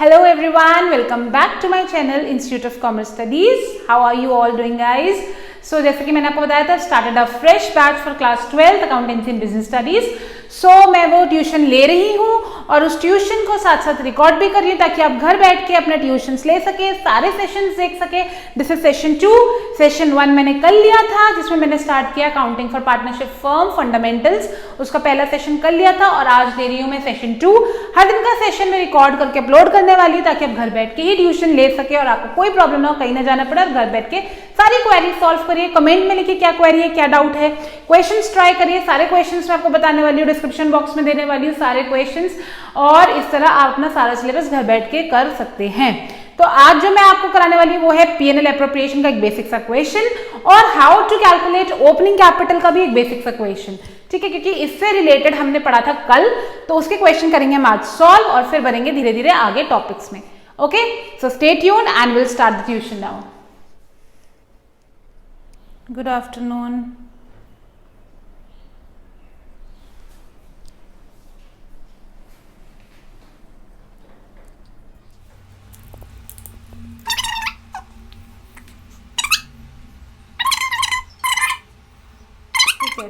Hello everyone, welcome back to my channel Institute of Commerce Studies. How are you all doing guys? So जैसे कि मैंने आपको बताया था, started a fresh batch for class 12 Accountancy and Business Studies. So मैं वो tuition ले रही हूँ और उस ट्यूशन को साथ साथ रिकॉर्ड भी कर रही हूँ ताकि आप घर बैठ के अपने ट्यूशंस ले सके, सारे सेशंस देख सके. This is session 2. सेशन 1 मैंने कल लिया था जिसमें मैंने स्टार्ट किया accounting for partnership firm fundamentals. उसका पहला सेशन कल लिया था और आज ले रही हूँ मैं सेशन 2. हर दिन का सेशन में रिकॉर्ड करके अपलोड करने वाली हूँ ताकि आप घर बैठ के ही ट्यूशन ले सके और आपको कोई प्रॉब्लम ना हो, कहीं ना जाना पड़े और घर बैठ के सारी क्वेरी सॉल्व करिए. कमेंट में लिखिए क्या क्वेरी है, क्या डाउट है. क्वेश्चंस ट्राई करिए, सारे क्वेश्चंस मैं आपको बताने वाली हूँ, डिस्क्रिप्शन बॉक्स में देने वाली हूँ सारे क्वेश्चंस. और इस तरह आप अपना सारा सिलेबस घर बैठ के कर सकते हैं. तो आज जो मैं आपको कराने वाली हूँ वो है पीएनएल एप्रोप्रिएशन का एक बेसिक सा क्वेश्चन और how to calculate opening capital का भी एक बेसिक सा क्वेश्चन. ठीक है, क्योंकि इससे रिलेटेड हमने पढ़ा था कल, तो उसके क्वेश्चन करेंगे हम आज सॉल्व और फिर बढ़ेंगे धीरे धीरे आगे टॉपिक्स में. Okay, so stay tuned and will start the tuition now. Good afternoon.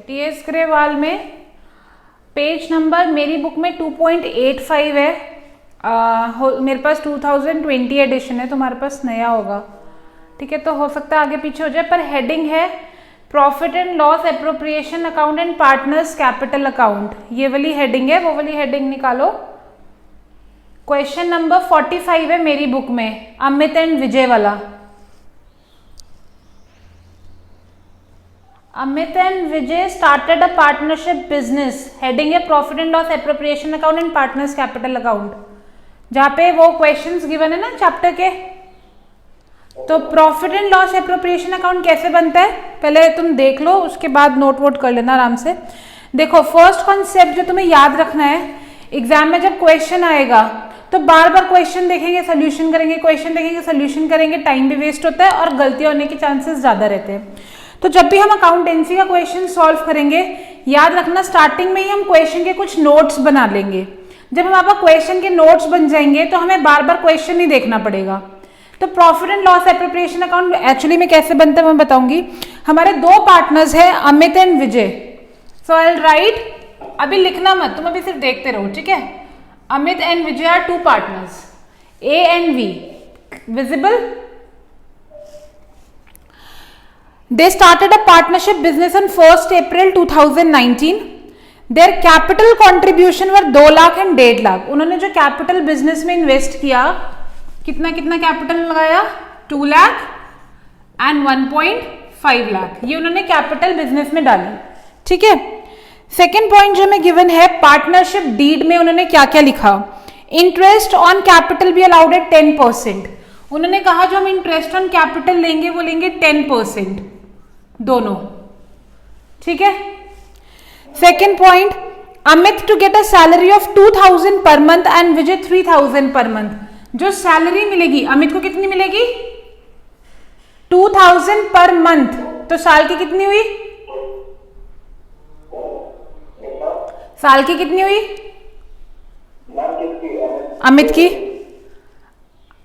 TS Grewal में पेज नंबर मेरी बुक में 2.85 है. मेरे पास 2020 एडिशन है, तुम्हारे पास नया होगा. ठीक है, तो हो सकता है आगे पीछे हो जाए, पर हेडिंग है profit and loss appropriation account and partners capital account. ये वाली हेडिंग है, वो वाली हेडिंग निकालो. क्वेश्चन नंबर 45 है मेरी बुक में, अमित एंड विजय वाला. Amit and Vijay started a partnership business. Heading है profit and loss appropriation account and partners capital account. जहां पे वो क्वेश्चंस गिवन है ना चैप्टर के. तो profit and loss appropriation account कैसे बनता है पहले तुम देख लो, उसके बाद नोट वोट कर लेना आराम से. देखो, फर्स्ट कॉन्सेप्ट जो तुम्हें याद रखना है, एग्जाम में जब क्वेश्चन आएगा तो बार बार क्वेश्चन देखेंगे, सोल्यूशन करेंगे, क्वेश्चन देखेंगे, सोल्यूशन करेंगे, टाइम भी वेस्ट होता है और गलतियां होने के चांसेस ज्यादा रहते हैं. तो जब भी हम अकाउंटेंसी का क्वेश्चन सॉल्व करेंगे, याद रखना स्टार्टिंग में ही हम क्वेश्चन के कुछ नोट्स बना लेंगे. जब हमारे पास क्वेश्चन के नोट्स बन जाएंगे तो हमें बार बार क्वेश्चन नहीं देखना पड़ेगा. तो profit and loss appropriation account actually में कैसे बनता है मैं बताऊंगी. हमारे दो पार्टनर्स हैं, Amit and Vijay. So I will write, अभी लिखना मत, तुम अभी सिर्फ देखते रहो. ठीक है, Amit and Vijay are two partners, A and V. Visible? They started a partnership business on 1st April 2019. Their capital contribution were 2 lakh and 1.5 lakh. उन्होंने जो कैपिटल बिजनेस में इन्वेस्ट किया, कितना कितना कैपिटल लगाया? 2 लाख एंड 1.5 लाख. ये उन्होंने कैपिटल बिजनेस में डाली. ठीक है. सेकेंड पॉइंट जो हमें गिवन है, पार्टनरशिप डीड में उन्होंने क्या क्या लिखा? Interest on capital be allowed at 10%. उन्होंने कहा जो हम इंटरेस्ट ऑन कैपिटल लेंगे वो लेंगे 10% दोनों. ठीक है. Second point, Amit to get a salary of 2000 per month and Vijay 3000 per month. जो सैलरी मिलेगी अमित को कितनी मिलेगी? 2000 पर मंथ. तो साल की कितनी हुई? साल की कितनी हुई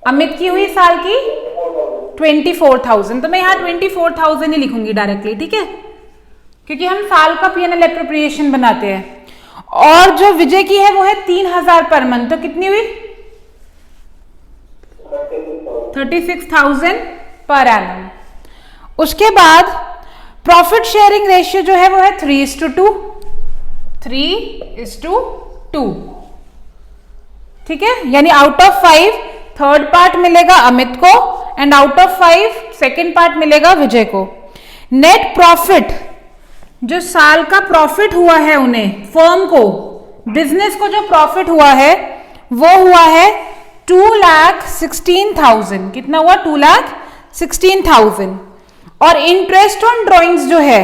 अमित की हुई साल की 24,000. तो मैं यहाँ 24,000 ही लिखूंगी डायरेक्टली. ठीक है, क्योंकि हम साल का पीएनएल एप्रोप्रिएशन बनाते हैं. और जो विजय की है वो है 3000 पर मंथ. तो कितनी हुई? 36,000 पर एनम. उसके बाद प्रॉफिट शेयरिंग रेशियो जो है वो है 3:2. 3:2. ठीक है, यानी आउट ऑफ 5 थर्ड पार्ट मिलेगा अमित को and out of 5 second part मिलेगा विजय को. नेट प्रॉफिट, जो साल का प्रॉफिट हुआ है उन्हें, फर्म को, बिजनेस को जो प्रॉफिट हुआ है वो हुआ है 2,16,000. कितना हुआ? 2,16,000. और इंटरेस्ट ऑन ड्रॉइंग्स जो है,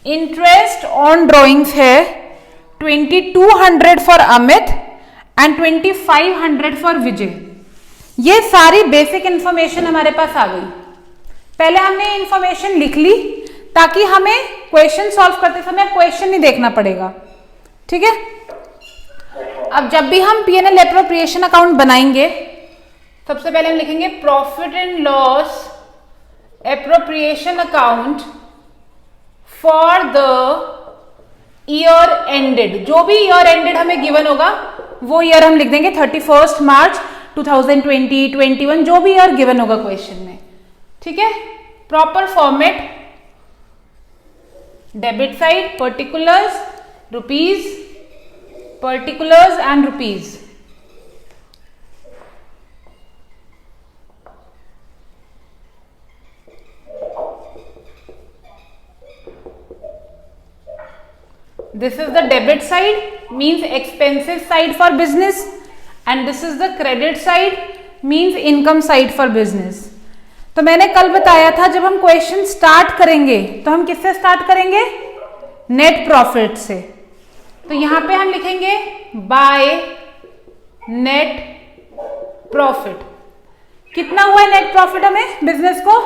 इंटरेस्ट ऑन ड्रॉइंग्स है 2,200 फॉर अमित एंड 2,500 फॉर विजय. ये सारी बेसिक इंफॉर्मेशन हमारे पास आ गई. पहले हमने इंफॉर्मेशन लिख ली ताकि हमें क्वेश्चन सॉल्व करते समय क्वेश्चन नहीं देखना पड़ेगा. ठीक है. अब जब भी हम पीएनएल एप्रोप्रिएशन अकाउंट बनाएंगे सबसे पहले हम लिखेंगे profit and loss appropriation account for the year ended. जो भी ईयर एंडेड हमें गिवन होगा वो ईयर हम लिख देंगे 31 मार्च 2020, 21, जो भी ईयर गिवन होगा क्वेश्चन में। ठीक है, proper format, debit side particulars rupees, particulars and rupees. This is the debit side, means expensive side for business, and this is the credit side, means income side for business. तो मैंने कल बताया था जब हम क्वेश्चन स्टार्ट करेंगे तो हम किससे स्टार्ट करेंगे? नेट प्रॉफिट से। तो यहां पे हम लिखेंगे बाय नेट प्रॉफिट। कितना हुआ है नेट प्रॉफिट हमें बिजनेस को?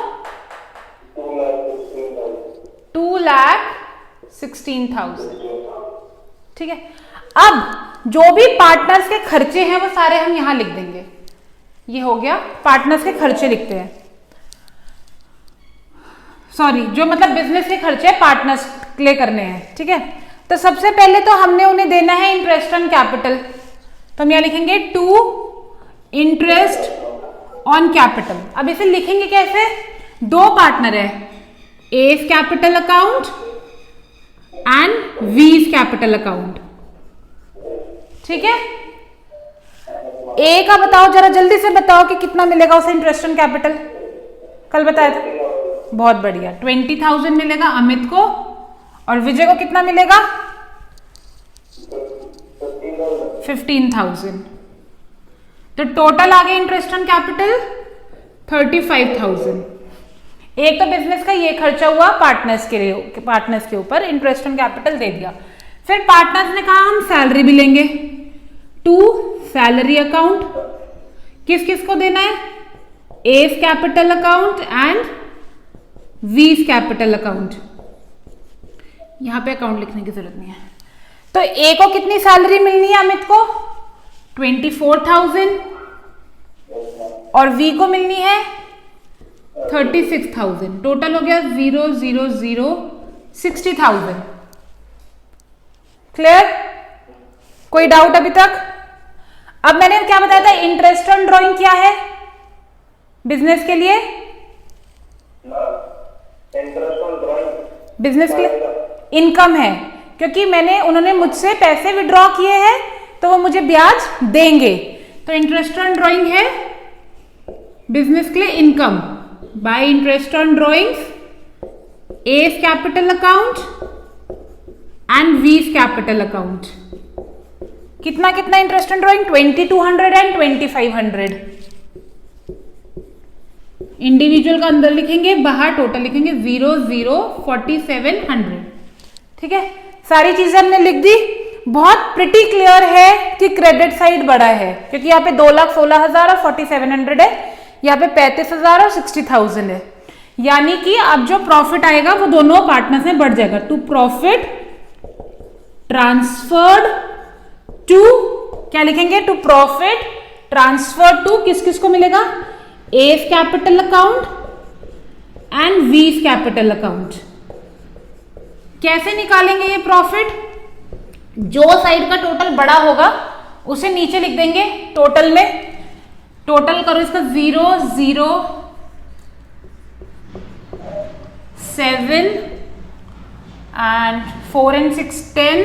2,16,000। ठीक है, अब जो भी पार्टनर्स के खर्चे हैं वो सारे हम यहां लिख देंगे। ये हो गया, पार्टनर्स के खर्चे लिखते हैं, सॉरी जो मतलब बिजनेस के खर्चे पार्टनर्स के लिए करने हैं। ठीक है, तो सबसे पहले तो हमने उन्हें देना है इंटरेस्ट ऑन कैपिटल, तो हम यहां लिखेंगे टू इंटरेस्ट ऑन कैपिटल। अब इसे लिखेंगे कैसे? दो पार्टनर है, A's capital account and B's capital account. ठीक है, ए का बताओ जरा जल्दी से बताओ कि कितना मिलेगा उसे इंटरेस्ट ऑन कैपिटल? कल बताया था, बहुत बढ़िया, 20,000 मिलेगा अमित को, और विजय को कितना मिलेगा? 15,000। तो टोटल आ गया इंटरेस्ट ऑन कैपिटल 35,000। एक तो बिजनेस का ये खर्चा हुआ पार्टनर्स के ऊपर इंटरेस्ट ऑन कैपिटल दे दिया। फिर पार्टनर्स ने कहा हम सैलरी भी लेंगे, टू सैलरी अकाउंट। किस किस को देना है? A's capital account and B's capital account. यहां पे अकाउंट लिखने की जरूरत नहीं है। तो ए को कितनी सैलरी मिलनी है अमित को? 24,000, और वी को मिलनी है 36,000। टोटल हो गया 0,0,0,60,000। क्लियर? कोई डाउट अभी तक? अब मैंने क्या बताया था, इंटरेस्ट ऑन ड्रॉइंग क्या है बिजनेस के लिए? बिजनेस के लिए इनकम है, क्योंकि उन्होंने मुझसे पैसे विड्रॉ किए हैं तो वो मुझे ब्याज देंगे। तो इंटरेस्ट ऑन ड्रॉइंग है बिजनेस के लिए income. By interest on drawings A's capital account and B's capital account. कितना कितना interest on drawing? 2,200 and 2,500। Individual का अंदर लिखेंगे, बाहर टोटल लिखेंगे 0,0,4700। ठीक है, सारी चीजें हमने लिख दी। बहुत प्रिटी क्लियर है कि क्रेडिट साइड बड़ा है, क्योंकि यहाँ पे 2,16,000 और 4,700 है, यहाँ पे 35,000 और 60,000 है। यानी कि अब जो प्रॉफिट आएगा वो दोनों पार्टनर्स में बढ़ जाएगा। टू प्रॉफिट ट्रांसफर्ड टू, क्या लिखेंगे? टू प्रॉफिट ट्रांसफर टू, किस किस को मिलेगा? A's capital account and B's capital account. कैसे निकालेंगे ये प्रॉफिट? जो साइड का टोटल बड़ा होगा उसे नीचे लिख देंगे टोटल में। टोटल करो इसका 0,0,7 and 4 and 6 10,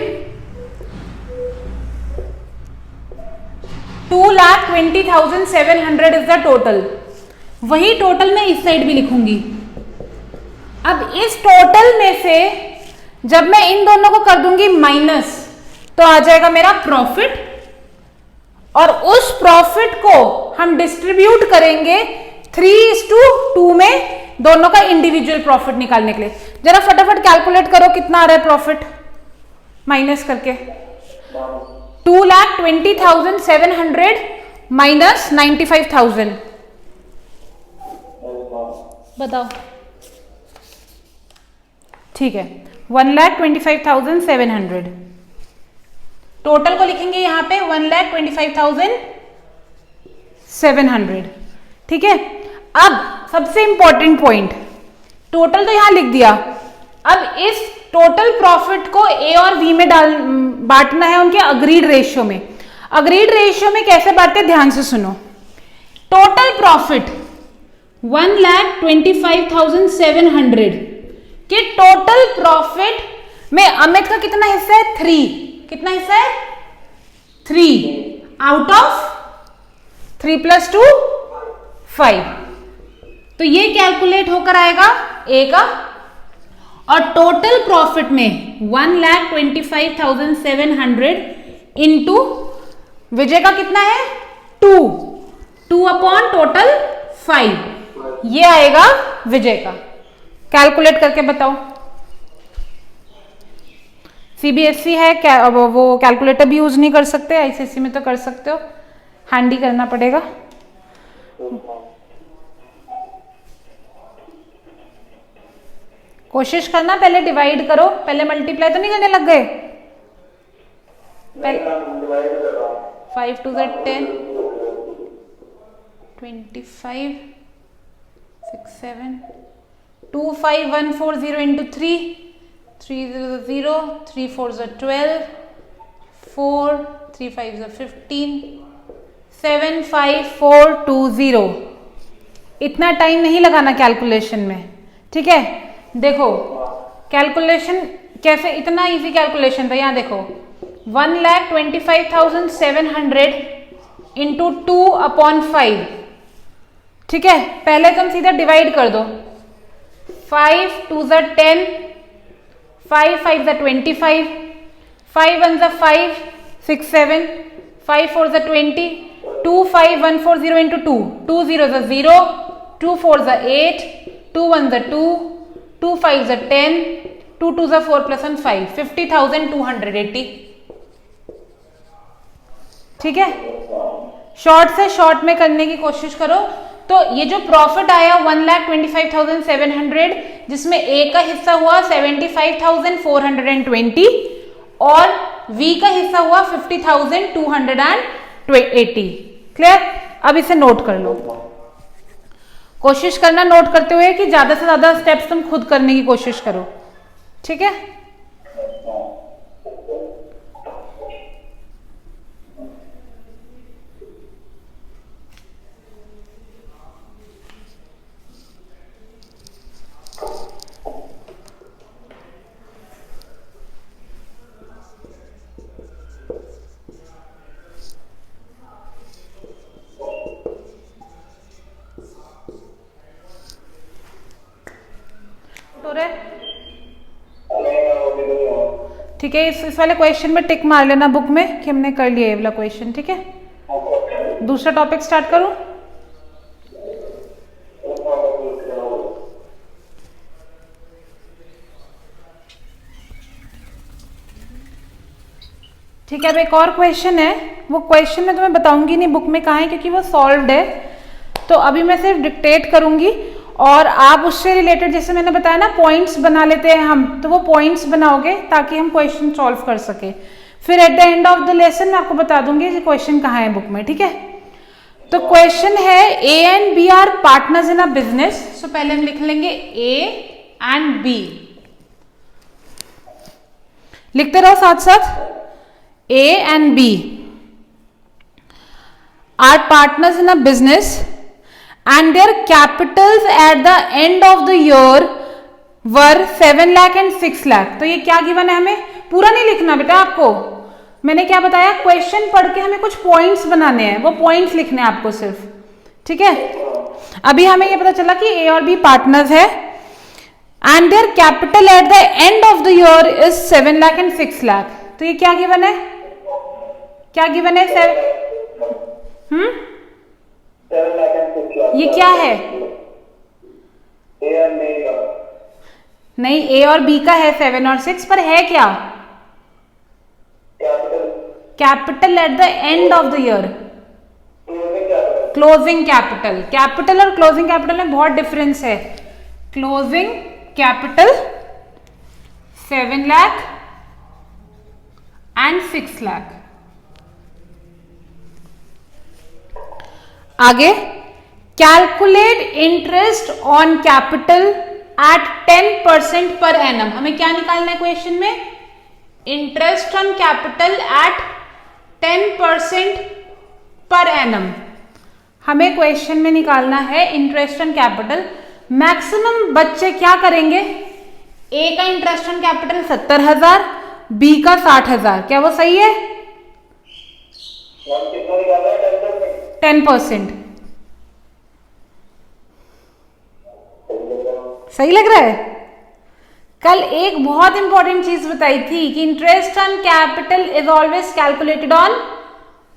2,20,700 is the total. वही टोटल मैं इस साइड भी लिखूंगी। अब इस टोटल में से जब मैं इन दोनों को कर दूंगी माइनस, तो आ जाएगा मेरा प्रॉफिट, और उस प्रॉफिट को हम डिस्ट्रीब्यूट करेंगे 3:2 में दोनों का इंडिविजुअल प्रॉफिट निकालने के लिए। जरा फटाफट कैलकुलेट करो कितना आ रहा है प्रॉफिट माइनस करके। 2,20,700 माइनस 95,000, बताओ। ठीक है, 1,25,700। टोटल को लिखेंगे यहां पे 1,25,700। ठीक है। अब सबसे इंपॉर्टेंट पॉइंट, टोटल तो यहां लिख दिया, अब इस टोटल प्रॉफिट को ए और बी में बांटना है उनके अग्रीड रेशियो में। अग्रीड रेशियो में कैसे बांटते, ध्यान से सुनो। टोटल प्रॉफिट 1,25,700 के टोटल प्रॉफिट में अमित का कितना हिस्सा है, 3। कितना हिस्सा है, 3 आउट ऑफ 3 + 2 5। तो ये कैलकुलेट होकर आएगा ए का, और टोटल प्रॉफिट में 1,25,700 इंटू विजय का कितना है, 2 अपॉन टोटल 5, ये आएगा विजय का। कैलकुलेट करके बताओ। सीबीएसई है क्या, अब वो कैलकुलेटर भी यूज नहीं कर सकते, आईसीएसई में तो कर सकते हो, हैंडी करना पड़ेगा। कोशिश करना, पहले डिवाइड करो, पहले मल्टीप्लाई तो नहीं करने लग गए। 5 × 2 = 10, 25, 6, 7, 2, 5, 1, 4, 0 into 3, 3 0, 3 4 12, 4 3 5 15, 7 5 4 2 0। इतना टाइम नहीं लगाना कैलकुलेशन में, ठीक है। देखो कैलकुलेशन कैसे, इतना इजी कैलकुलेशन था। यहाँ देखो 1,25,700 इंटू 2 अपॉन 5, ठीक है। पहले तुम सीधा डिवाइड कर दो, 5 2 = 10, 5 5 = 25, 5 1 = 5, 6 7, 5 4 = 20, 2 5 1 4 0 into 2, 2 0 = 0, 2 4 = 8, 2 1 = 2, 2 5 = 10, 2 2 = 4 + 1 5, 50,280, ठीक है। शॉर्ट से शॉर्ट में करने की कोशिश करो। तो ये जो प्रॉफिट आया 1,25,700, जिसमें ए का हिस्सा हुआ 75,420 और वी का हिस्सा हुआ 50,280। क्लियर। अब इसे नोट कर लो। कोशिश करना नोट करते हुए कि ज्यादा से ज्यादा स्टेप्स तुम खुद करने की कोशिश करो, ठीक है। ठीक है, इस वाले क्वेश्चन में टिक मार लेना बुक में कि हमने कर लिया ये वाला क्वेश्चन, ठीक है। दूसरा टॉपिक स्टार्ट करूं। ठीक है, अब एक और क्वेश्चन है, वो क्वेश्चन मैं तुम्हें बताऊंगी नहीं बुक में कहाँ है, क्योंकि वो सॉल्व्ड है। तो अभी मैं सिर्फ डिक्टेट करूंगी और आप उससे रिलेटेड, जैसे मैंने बताया ना, पॉइंट्स बना लेते हैं हम, तो वो पॉइंट्स बनाओगे ताकि हम क्वेश्चन सॉल्व कर सके। फिर eight the end of the lesson मैं आपको बता दूंगी कि क्वेश्चन कहाँ है बुक में, ठीक है। तो क्वेश्चन है A and B are partners in a business. So पहले हम लिख लेंगे ए एंड बी, लिखते रहो साथ साथ। A and B are partners in a business and their capitals at the end of the year were 7 lakh and 6 lakh। तो ये क्या गिवन है, हमें पूरा नहीं लिखना बेटा आपको। मैंने क्या बताया, क्वेश्चन पढ़ के हमें कुछ पॉइंट्स बनाने हैं, वो पॉइंट्स लिखने हैं आपको सिर्फ, ठीक है। अभी हमें ये पता चला कि ए और बी पार्टनर्स है and their capital at the end of the year is 7 lakh and 6 lakh. तो ये क्या गिवन है, क्या गिवन है, 7 लाख and 6 लाख। ये क्या है, नहीं ए और बी का है 7 और 6, पर है क्या, capital at the end of the year, closing capital. Capital और क्लोजिंग कैपिटल में बहुत डिफरेंस है। Closing capital 7 lakh and 6 lakh. आगे calculate interest on capital at 10% per annum. हमें क्या निकालना है क्वेश्चन में? Interest on capital at 10% per annum. हमें क्वेश्चन में निकालना है इंटरेस्ट ऑन कैपिटल। मैक्सिमम बच्चे क्या करेंगे? ए का इंटरेस्ट ऑन कैपिटल 70,000, बी का 60,000। क्या वो सही है? 10%। सही लग रहा है? कल एक बहुत इंपॉर्टेंट चीज बताई थी कि interest on capital is always calculated on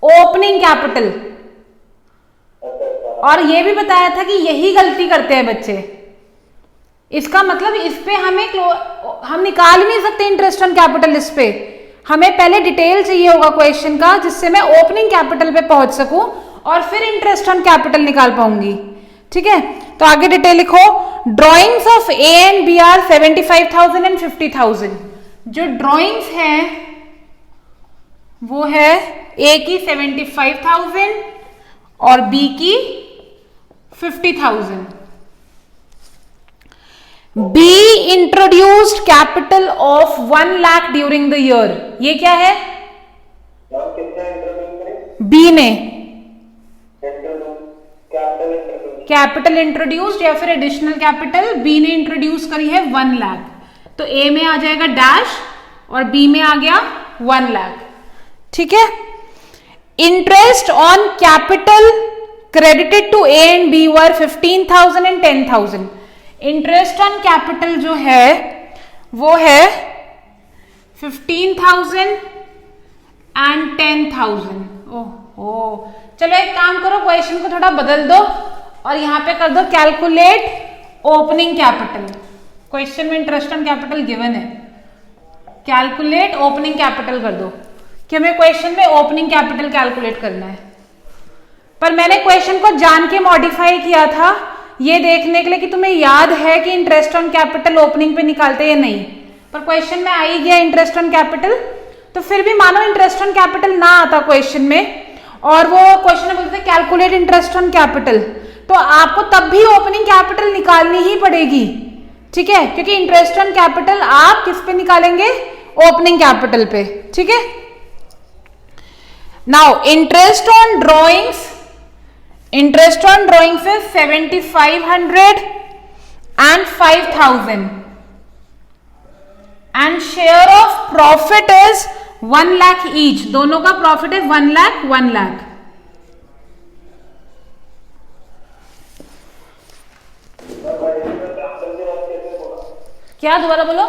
opening capital, और ये भी बताया था कि यही गलती करते हैं बच्चे। इसका मतलब इस पे हम निकाल ही नहीं सकते इंटरेस्ट ऑन कैपिटल। इस पे हमें पहले डिटेल चाहिए होगा क्वेश्चन का, जिससे मैं ओपनिंग कैपिटल पे पहुंच सकूं और फिर इंटरेस्ट ऑन कैपिटल निकाल पाऊंगी। ठीक है, तो आगे डिटेल लिखो। Drawings of A and B are 75,000 and 50,000। जो ड्रॉइंग्स हैं वो है ए की 75,000 और बी की 50,000। Be introduced capital of 1 lakh during the year. ये क्या है? बी ने कैपिटल इंट्रोड्यूस्ड या फिर एडिशनल कैपिटल बी ने इंट्रोड्यूस करी है 1 लाख। तो ए में आ जाएगा डैश और बी में आ गया 1 लाख। ठीक है, interest on capital credited to A and B were 15,000 and 10,000। Interest on capital जो है वो है 15,000 एंड 10,000। ओह, चलो एक काम करो, क्वेश्चन को थोड़ा बदल दो और यहां पे कर दो कैलकुलेट ओपनिंग कैपिटल। क्वेश्चन में इंटरेस्ट ऑन कैपिटल गिवन है, कैलकुलेट ओपनिंग कैपिटल कर दो कि हमें क्वेश्चन में ओपनिंग कैपिटल कैलकुलेट करना है। पर मैंने क्वेश्चन को जान के मॉडिफाई किया था ये देखने के लिए कि तुम्हें याद है कि इंटरेस्ट ऑन कैपिटल ओपनिंग पे निकालते या नहीं। पर क्वेश्चन में आ ही गया इंटरेस्ट ऑन कैपिटल, तो फिर भी मानो इंटरेस्ट ऑन कैपिटल ना आता क्वेश्चन में और वो क्वेश्चन में बोलते कैलकुलेट इंटरेस्ट ऑन कैपिटल, तो आपको तब भी ओपनिंग कैपिटल निकालनी ही पड़ेगी। ठीक है, क्योंकि इंटरेस्ट ऑन कैपिटल आप किस पे निकालेंगे? ओपनिंग कैपिटल पे। ठीक है, now interest on drawings is 7,500 and 5,000 and share of profit is 1 lakh each। दोनों का प्रॉफिट है 1 लाख 1 लाख। क्या दोबारा बोलो?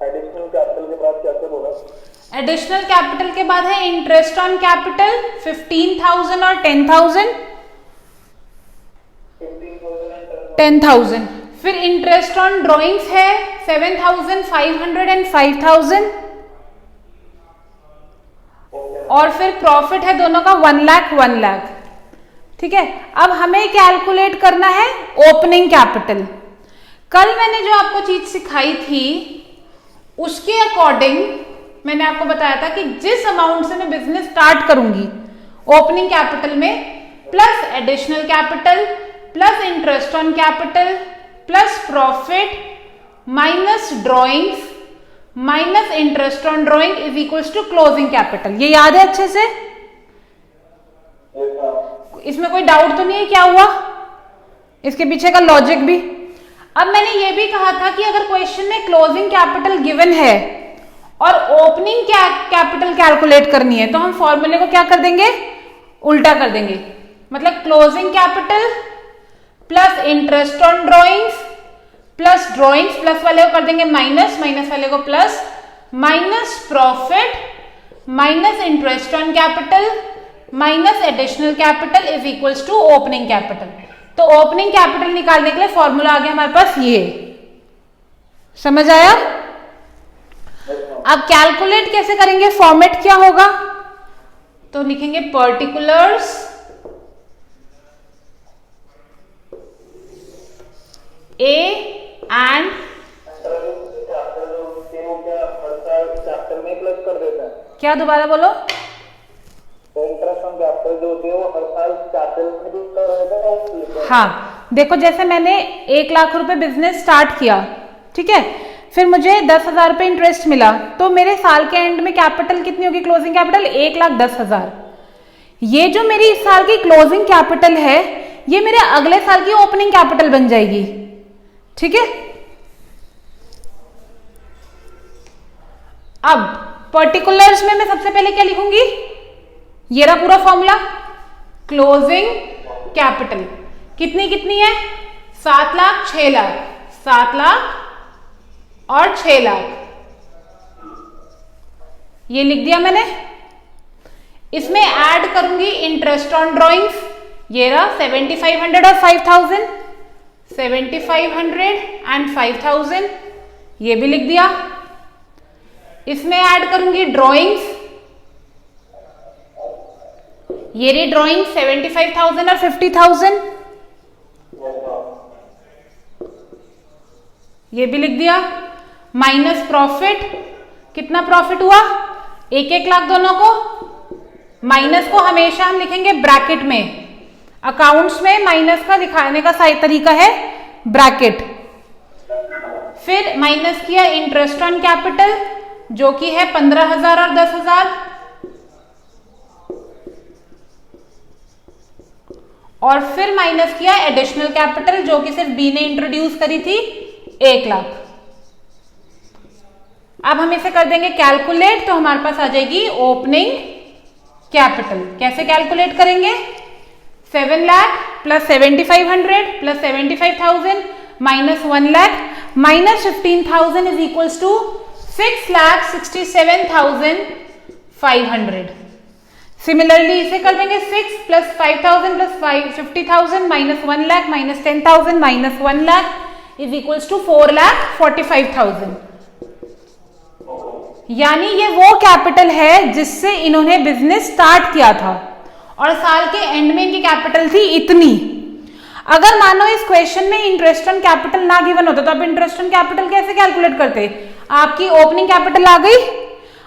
एडिशनल कैपिटल के बाद क्या बोला? एडिशनल कैपिटल के बाद है इंटरेस्ट ऑन कैपिटल 15,000 और 10,000। 10,000। फिर इंटरेस्ट ऑन ड्रॉइंग्स है 7,500 एंड 5,000 और फिर प्रॉफिट है दोनों का 1 लाख 1 लाख। ठीक है, अब हमें कैलकुलेट करना है ओपनिंग कैपिटल। कल मैंने जो आपको चीज सिखाई थी उसके अकॉर्डिंग मैंने आपको बताया था कि जिस अमाउंट से मैं बिजनेस स्टार्ट करूंगी ओपनिंग कैपिटल में plus additional capital plus interest on capital plus profit minus drawings minus interest on drawing is equals to closing capital. ये याद है अच्छे से? इसमें कोई डाउट तो नहीं है क्या हुआ? इसके पीछे का लॉजिक भी। अब मैंने ये भी कहा था कि अगर क्वेश्चन में क्लोजिंग कैपिटल गिवन है और ओपनिंग कैपिटल कैलकुलेट करनी है तो हम फॉर्मूले को क्या कर देंगे? उल्टा कर देंगे। मतलब closing capital plus interest on drawings plus drawings plus वाले को कर देंगे माइनस, माइनस वाले को plus, minus profit minus interest on capital minus additional capital is equals to opening capital. तो ओपनिंग कैपिटल निकालने के लिए फॉर्मूला आ गया हमारे पास ये। समझ आया? अब कैलकुलेट कैसे करेंगे? फॉर्मेट क्या होगा? तो लिखेंगे पर्टिकुलर्स ए एंड क्या? दोबारा बोलो। इंटरेस्ट ऑन कैपिटल जो होती है वो हर साल कैपिटल में भी कर हाँ देखो, जैसे मैंने 1 लाख रुपए बिजनेस स्टार्ट किया, ठीक है, फिर मुझे 10,000 रुपए इंटरेस्ट मिला, तो मेरे साल के एंड में कैपिटल कितनी होगी, क्लोजिंग कैपिटल 1,10,000। ये जो मेरी इस साल की क्लोजिंग कैपिटल है, ये मेरे अगले साल की ओपनिंग कैपिटल बन जाएगी, ठीक है। अब पर्टिकुलर्स में मैं सबसे पहले क्या लिखूंगी, ये रहा पूरा फॉर्मूला, क्लोजिंग कैपिटल कितनी कितनी है, 7 लाख 6 लाख, 7 लाख और 6 लाख, ये लिख दिया मैंने। इसमें ऐड करूंगी इंटरेस्ट ऑन ड्रॉइंग्स, ये रहा 7,500 और 5,000, 7,500 एंड 5,000, ये भी लिख दिया। इसमें ऐड करूंगी ड्रॉइंग्स, ये रही ड्रॉइंग 75,000 और 50,000, ये भी लिख दिया। माइनस प्रॉफिट, कितना प्रॉफिट हुआ, 1-1 लाख दोनों को। माइनस को हमेशा हम लिखेंगे ब्रैकेट में, अकाउंट्स में माइनस का दिखाने का सही तरीका है ब्रैकेट। फिर माइनस किया इंटरेस्ट ऑन कैपिटल जो कि है 15,000 और 10,000, और फिर माइनस किया एडिशनल कैपिटल जो कि सिर्फ बी ने इंट्रोड्यूस करी थी 1 लाख। अब हम इसे कर देंगे कैलकुलेट, तो हमारे पास आ जाएगी ओपनिंग कैपिटल। कैसे कैलकुलेट करेंगे, 7 lakh plus 7,500 plus 75,000 minus 1 lakh minus 15,000 is equals to 6,67,500। Similarly इसे कर देंगे 6 plus 5,000 plus 50,000 minus 1 lakh minus 10,000 minus 1 lakh is equals to 4,45,000। यानी ये वो कैपिटल है जिससे इन्होंने बिजनेस स्टार्ट किया था और साल के एंड में इनकी कैपिटल थी इतनी। अगर मानो इस क्वेश्चन में इंटरेस्ट ऑन कैपिटल ना गिवन होता तो आप इंटरेस्ट ऑन कैपिटल कैसे कैलकुलेट करते, आपकी ओपनिंग कैपिटल आ गई,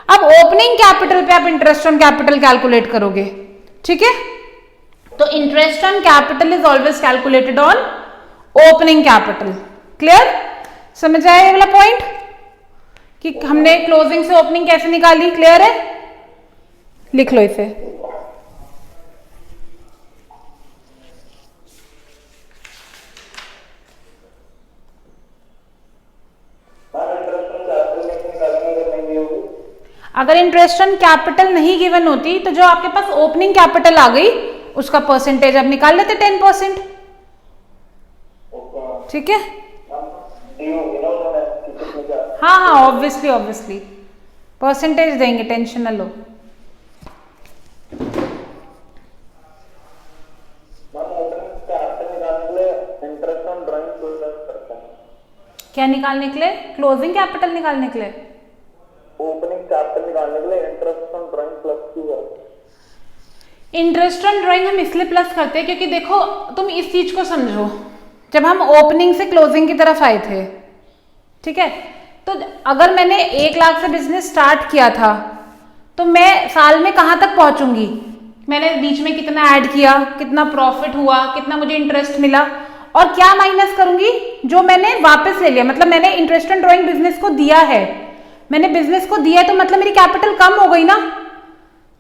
अब ओपनिंग कैपिटल पे आप इंटरेस्ट ऑन कैपिटल कैलकुलेट करोगे, ठीक है। तो interest on capital is always calculated on opening capital. Clear, समझ आया ये वाला पॉइंट कि हमने क्लोजिंग से ओपनिंग कैसे निकाली, क्लियर है। लिख लो इसे। अगर इंटरेस्ट ऑन कैपिटल नहीं गिवन होती तो जो आपके पास ओपनिंग कैपिटल आ गई उसका परसेंटेज आप निकाल लेते 10%, ठीक है। हाँ हाँ ऑब्वियसली ऑब्वियसली परसेंटेज देंगे, टेंशन न लो। क्या निकालने के लिए, क्लोजिंग कैपिटल निकालने के लिए, ओपनिंग कैपिटल निकालने के लिए interest on drawing plus Q है। इंटरेस्ट ऑन ड्राइंग हम इसलिए प्लस करते हैं क्योंकि देखो तुम इस चीज को समझो, जब हम ओपनिंग से क्लोजिंग की तरफ आए थे, ठीक है, तो अगर मैंने 1 लाख से बिजनेस स्टार्ट किया था तो मैं साल में कहां तक पहुंचूंगी, मैंने बीच में कितना ऐड किया, कितना प्रॉफिट हुआ, कितना मुझे इंटरेस्ट मिला, और क्या माइनस करूंगी जो मैंने वापस ले लिया। मतलब मैंने इंटरेस्ट ऑन ड्राइंग बिजनेस को दिया है, मैंने बिजनेस को दिया है तो मतलब मेरी कैपिटल कम हो गई ना,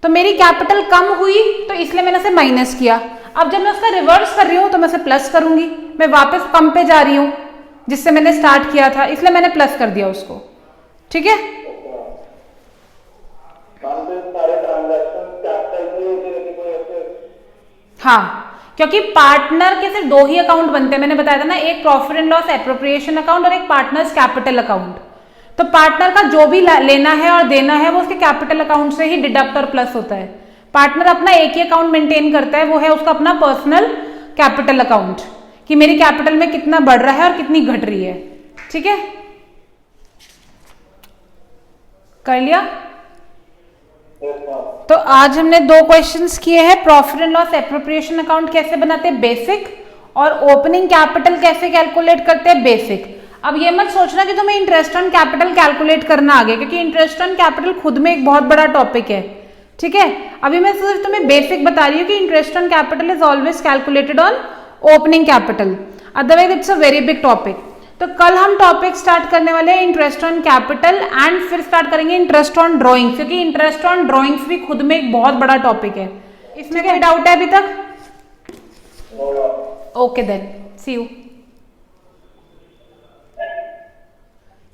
तो मेरी कैपिटल कम हुई तो इसलिए मैंने उसे माइनस किया। अब जब मैं उसका रिवर्स कर रही हूं तो मैं उसे प्लस करूंगी, मैं वापस कम पे जा रही हूं जिससे मैंने स्टार्ट किया था, इसलिए मैंने प्लस कर दिया उसको, ठीक है। हाँ, क्योंकि पार्टनर के सिर्फ 2 ही अकाउंट बनते हैं, मैंने बताया था ना, एक profit and loss appropriation account और एक पार्टनर्स कैपिटल अकाउंट। तो पार्टनर का जो भी लेना है और देना है वो उसके कैपिटल अकाउंट से ही डिडक्ट और प्लस होता है। पार्टनर अपना एक ही अकाउंट मेंटेन करता है, वो है उसका अपना पर्सनल कैपिटल अकाउंट, कि मेरी कैपिटल में कितना बढ़ रहा है और कितनी घट रही है, ठीक है। कर लिया। तो आज हमने 2 क्वेश्चंस किए हैं, profit and loss appropriation account कैसे बनाते हैं बेसिक, और ओपनिंग कैपिटल कैसे कैलकुलेट करते हैं बेसिक। अब ये मत सोचना कि तुम्हें इंटरेस्ट ऑन कैपिटल कैलकुलेट करना आ गया, क्योंकि इंटरेस्ट ऑन कैपिटल खुद में एक बहुत बड़ा टॉपिक है, ठीक है। अभी मैं सिर्फ तुम्हें बेसिक बता रही हूँ कि interest on capital is always calculated on opening capital, otherwise it's a very big topic. तो कल हम टॉपिक स्टार्ट करने वाले हैं इंटरेस्ट ऑन कैपिटल एंड फिर स्टार्ट करेंगे इंटरेस्ट ऑन ड्राइंग्स, क्योंकि इंटरेस्ट ऑन ड्राइंग्स भी खुद में एक बहुत बड़ा टॉपिक है। इसमें कोई डाउट है अभी तक? Okay then, see you.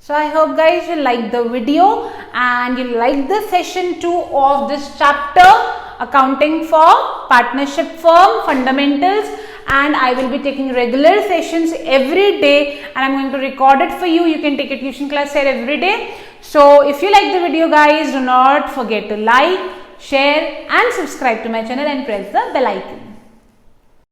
So I hope guys you like the video and you like the session 2 of this chapter, accounting for partnership firm fundamentals, and I will be taking regular sessions every day and I'm going to record it for you. You can take a tuition class here every day. So if you like the video guys, do not forget to like, share and subscribe to my channel and press the bell icon.